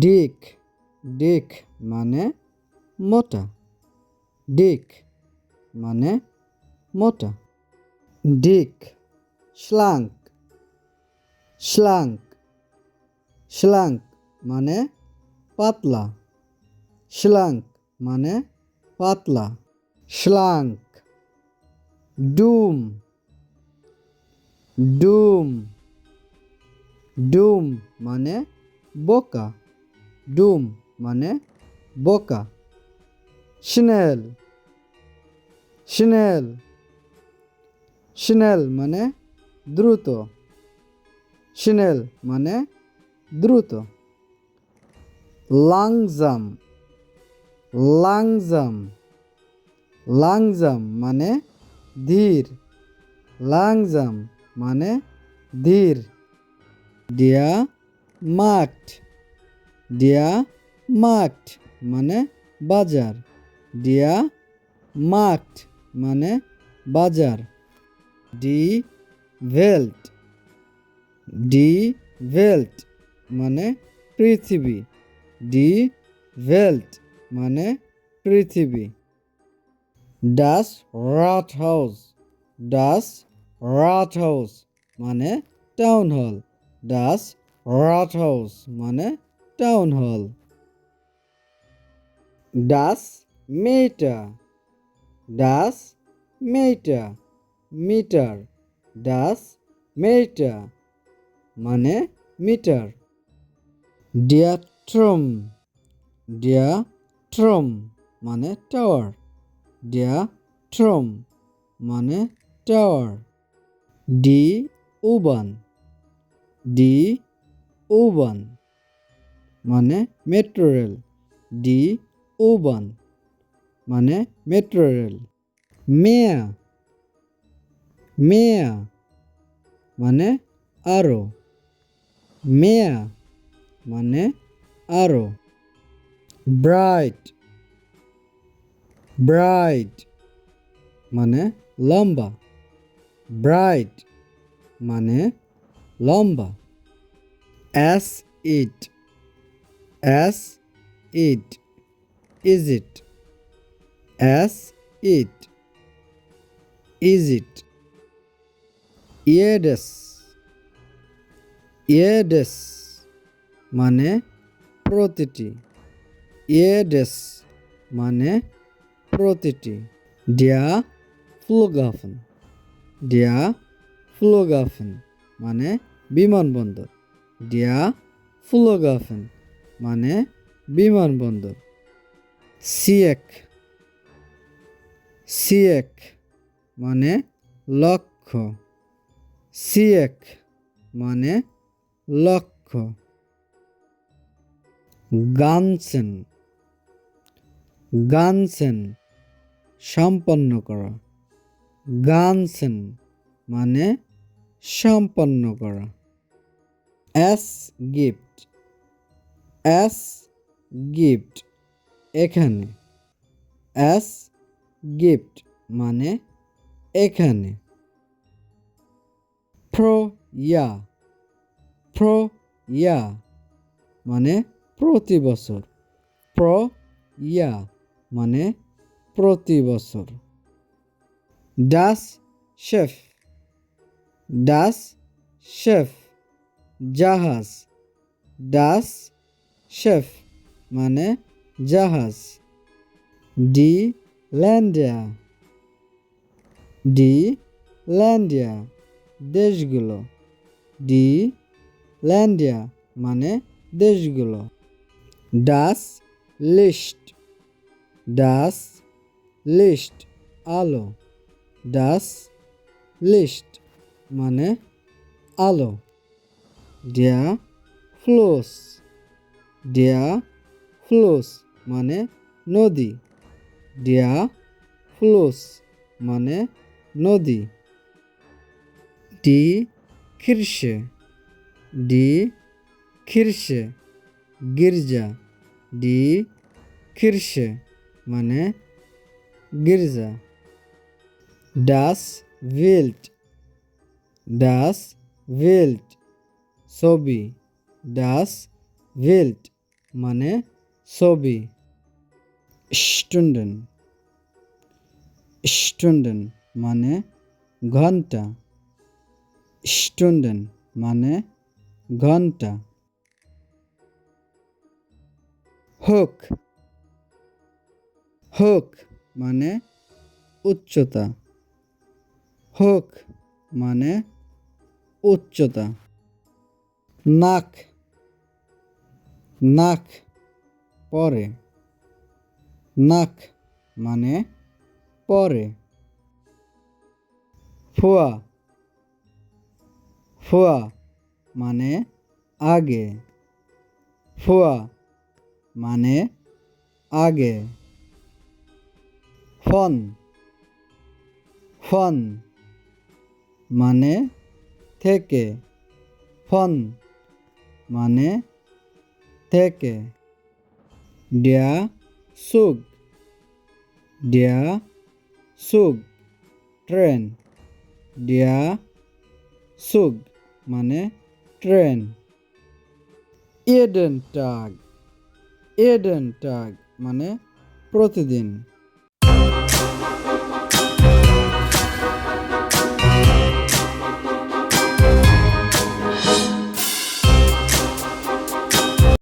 ডিক, ডিক মানে মোটা, ডিক মানে মোটা। ডিক, শ্লাঙ্ক, শ্লাঙ্ক, শ্লাঙ্ক মানে পাতলা, শ্লাঙ্ক মানে পাতলা। শ্লাঙ্ক। ডুম, ডুম, ডুম মানে বোকা, ডুম মানে বোকা। স্নেল, স্নেল, স্নেল মানে দ্রুত, স্নেল মানে দ্রুত। লাংজাম, লাংজাম, লাংজাম মানে ধীর, লাংজাম মানে ধীর। ডিয়া মার্ট, ডিয়া মার্ট মানে বাজার, ডিয়া মার্ট মানে বাজার। ডি ভেল্ট, ডি ভেল্ট মানে পৃথিবী, ডি ভেল্ট মানে পৃথিবী। ডাস রাট হাউস, ডাস রাট হাউস মানে টাউন হল, ডাস রাট হাউস মানে টাউন হল। ডাস মিটার, ডাস মিটার, মিটার, ডাস মিটার মানে মিটার। ডিয়ার ট্রম, ডিয়ার ট্রম মানে টাওয়ার, ডিয়ার ট্রম মানে tower. D Uban, D Uban মানে মেট্রো রেল, ডি উবান মানে মেট্রো রেল। মেয়া, মেয়া মানে আরো, মেয়া মানে আরো। ব্রাইট, ব্রাইট মানে লম্বা, ব্রাইট মানে লম্বা। As it, as it, is it, as it, is it. ইয়েডেস, ইয়েডেস মানে প্রতিটি, ইয়েডেস মানে প্রতিটি। ডিয়া ফ্লুগাফেন, ডিয়া ফ্লুগাফেন মানে বিমানবন্দর, ডিয়া ফ্লুগাফেন মানে বিমানবন্দর। সিয়েক, সিয়েক মানে লক্ষ্য, সিয়েক মানে লক্ষ্য। গানসেন, গানসেন সম্পন্ন করা, গানসেন মানে সম্পন্ন করা। অ্যাস গিফট, অ্যাস গিফট এখানে, অ্যাস গিফট মানে এখানে। প্রো ইয়া, প্রো ইয়া মানে প্রতি বছর, প্রো ইয়া মানে প্রতি বছর। ডাস শেফ, ডাস শেফ জাহাজ, ডাস শেফ মানে জাহাজ। ডি ল্যান্ডিয়া, ডি ল্যান্ডিয়া দেশগুলো, ডি ল্যান্ডিয়া মানে দেশগুলো। ডাস লিস্ট, ডাস লিস্ট আলো, ডাস লিস্ট মানে আলো। ডিয়া ফ্লোস, ডিয়া ফ্লোস মানে নদী, ডিয়া ফ্লোস মানে নদী। ডি খিরসে, ডি খিরসে গির্জা, ডি খিরসে মানে গির্জা। ডাস ভিল্ট, ডাস ভিল্ট ছবি, ডাস ভিল্ট মানে ছবি। স্টুডেন্ট স্টুডেন্ট মানে ঘন্টা। স্টুডেন্ট মানে ঘন্টা। হুক হুক মানে উচ্চতা। হুক মানে উচ্চতা। নাক নাক পরে। নাক মানে পরে। ফুয়া ফুয়া মানে আগে। ফুয়া মানে আগে। ফন ফন মানে থেকে। ফন মানে থেকে। ডিয়া সুগ ডিয়া সুগ ট্রেন। ডিয়া সুগ মানে ট্রেন। এডেন টাগ এডেন টাগ মানে প্রতিদিন।